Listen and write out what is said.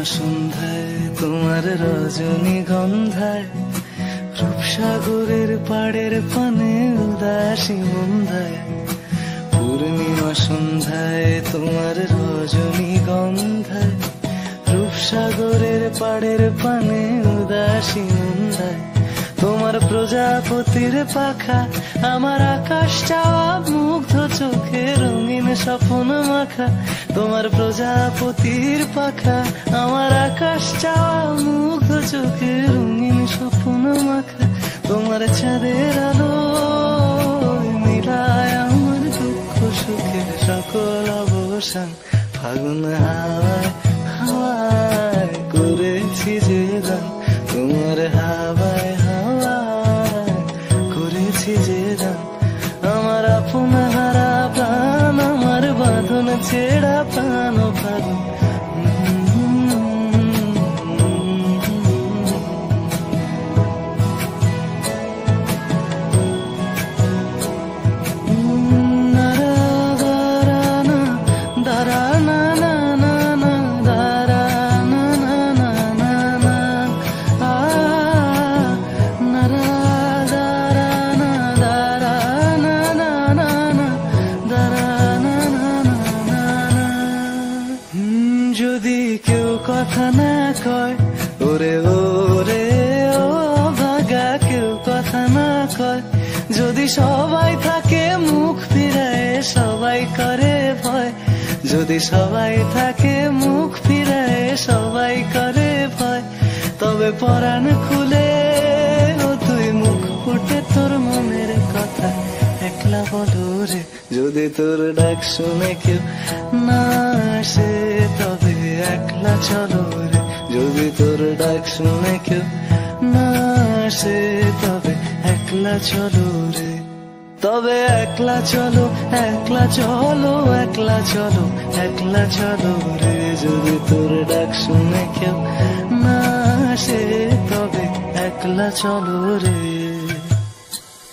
সন্ধ্যায় তোমার রজনীগন্ধায় রূপসাগরের পাড়ের পানে উদাসী মন্ধায় পূর্ণিমা সন্ধ্যায় তোমার রজনীগন্ধায় রূপসাগরের পাড়ের পানে উদাসী মন্ধায় তোমার প্রজাপতির পাখা আমার আকাশ চাওয়া মুগ্ধ চোখে রঙিন স্বপ্ন মাখা তোমার প্রজাপতির পাখা আমার আকাশ চাওয়া মুগ্ধ চোখে রঙিন স্বপ্ন মাখা তোমার চাঁদের আলো মিলায় আমার দুঃখ সুখের সকল অবসান ফাগুন হাওয়ায় হাওয়ায় করেছি যে গান তোমার হাওয়ায় হাওয়ায় করেছি যে গান আমার আপন হারা প্রাণ আমার বাঁধন ছেড়া প্রাণ ফাগুন যদি কেউ কথা না কয় ওরে ওরে ও ভাগা কেউ কথা না কয় যদি সবাই থাকে মুখ ফিরায় সবাই করে ভয় যদি সবাই থাকে মুখ ফিরায় সবাই করে ভয় তবে পরাণ খুলে ও তুই মুখ ফুটে তোর মনের কথা একলা বলো রে যদি তোর ডাক শুনে কেউ না আসে তবে একলা চলো রে যদি তোর ডাক শুনে কেউ না আসে তবে একলা চলো রে তবে একলা চলো একলা চলো একলা চলো একলা চলো রে যদি তোর ডাক শুনে কেউ না আসে তবে একলা চলো রে।